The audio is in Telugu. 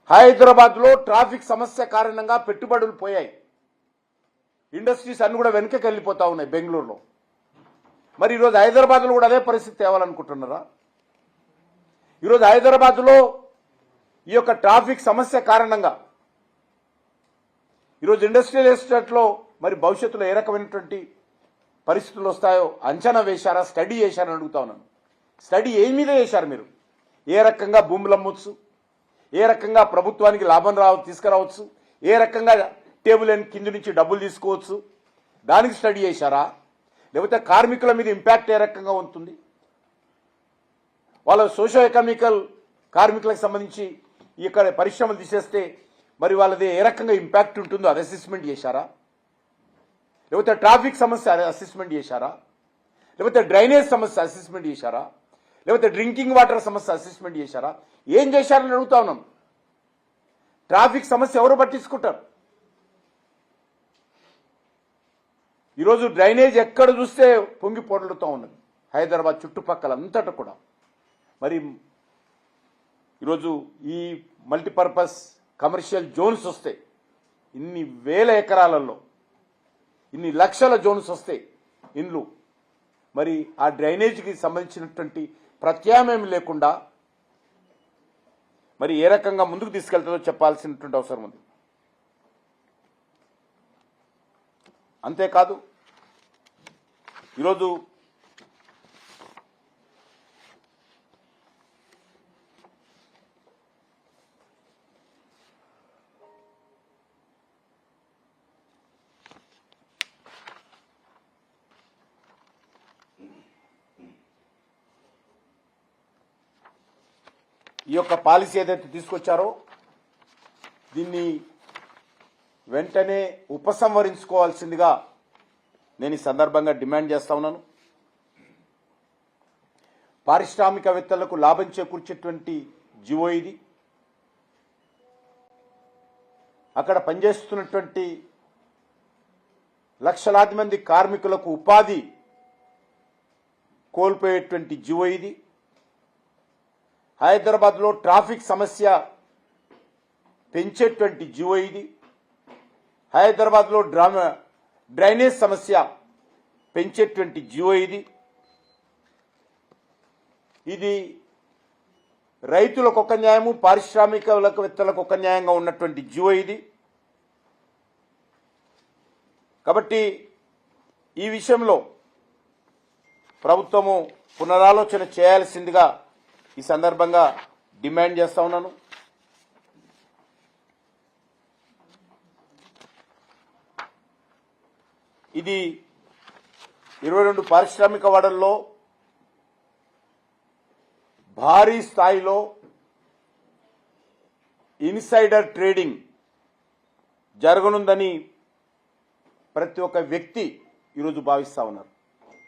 హైదరాబాద్లో ట్రాఫిక్ సమస్య కారణంగా పెట్టుబడులు పోయాయి. ఇండస్ట్రీస్ అన్ని కూడా వెనకకి వెళ్ళిపోతా ఉన్నాయి బెంగళూరులో. మరి ఈరోజు హైదరాబాద్లో కూడా అదే పరిస్థితి తేవాలనుకుంటున్నారా? ఈరోజు హైదరాబాద్లో ఈ యొక్క ట్రాఫిక్ సమస్య కారణంగా ఈరోజు ఇండస్ట్రియల్ ఎస్టేట్లో మరి భవిష్యత్తులో ఏ రకమైనటువంటి పరిస్థితులు వస్తాయో అంచనా వేశారా, స్టడీ చేశారని అడుగుతా ఉన్నాను. స్టడీ ఏ మీద చేశారు మీరు? ఏ రకంగా భూములు అమ్మొచ్చు, ఏ రకంగా ప్రభుత్వానికి లాభం తీసుకురావచ్చు, ఏ రకంగా టేబుల్ కింద నుంచి డబ్బులు తీసుకోవచ్చు, దానికి స్టడీ చేశారా? లేకపోతే కార్మికుల మీద ఇంపాక్ట్ ఏ రకంగా ఉంటుంది, వాళ్ళ సోషో ఎకనామికల్ కార్మికులకు సంబంధించి ఇక్కడ పరిశ్రమలు తీసేస్తే మరి వాళ్ళది ఏ రకంగా ఇంపాక్ట్ ఉంటుందో అది అసెస్మెంట్ చేశారా? లేకపోతే ట్రాఫిక్ సమస్య అసెస్మెంట్ చేశారా? లేకపోతే డ్రైనేజ్ సమస్య అసెస్మెంట్ చేశారా? లేకపోతే డ్రింకింగ్ వాటర్ సమస్య అసెస్మెంట్ చేశారా? ఏం చేశారని అడుగుతా ఉన్నాం. ట్రాఫిక్ సమస్య ఎవరు పట్టించుకుంటారు? ఈరోజు డ్రైనేజ్ ఎక్కడ చూస్తే పొంగి పొరలుతూ ఉన్నది హైదరాబాద్ చుట్టుపక్కల అంతటా కూడా. మరి ఈరోజు ఈ మల్టీపర్పస్ కమర్షియల్ జోన్స్ వస్తే ఇన్ని వేల ఎకరాలలో ఇన్ని లక్షల జోన్స్ వస్తాయి ఇండ్లు, మరి ఆ డ్రైనేజీకి సంబంధించినటువంటి ప్రత్యామ్నాయం లేకుండా మరి ఏ రకంగా ముందుకు తీసుకెళ్తుందో చెప్పాల్సినటువంటి అవసరం ఉంది. అంతేకాదు ఈరోజు ఈ యొక్క పాలసీ ఏదైతే తీసుకొచ్చారో దీన్ని వెంటనే ఉపసంహరించుకోవాల్సిందిగా నేను ఈ సందర్భంగా డిమాండ్ చేస్తా ఉన్నాను. పారిశ్రామికవేత్తలకు లాభం చేకూర్చేటువంటి జీవో ఇది. అక్కడ పనిచేస్తున్నటువంటి లక్షలాది మంది కార్మికులకు ఉపాధి కోల్పోయేటువంటి జీవో ఇది. హైదరాబాద్లో ట్రాఫిక్ సమస్య పెంచేటువంటి జీవో ఇది. హైదరాబాద్లో డ్రైనేజ్ సమస్య పెంచేటువంటి జీవో ఇది. ఇది రైతులకు ఒక న్యాయము, పారిశ్రామికవేత్తలకు ఒక న్యాయంగా ఉన్నటువంటి జీవో ఇది. కాబట్టి ఈ విషయంలో ప్రభుత్వము పునరాలోచన చేయాల్సిందిగా ఈ సందర్భంగా డిమాండ్ చేస్తా ఉన్నాను. ఇది 22 పారిశ్రామిక వాడల్లో భారీ స్థాయిలో ఇన్సైడర్ ట్రేడింగ్ జరగనుందని ప్రతి ఒక్క వ్యక్తి ఈరోజు భావిస్తా ఉన్నారు.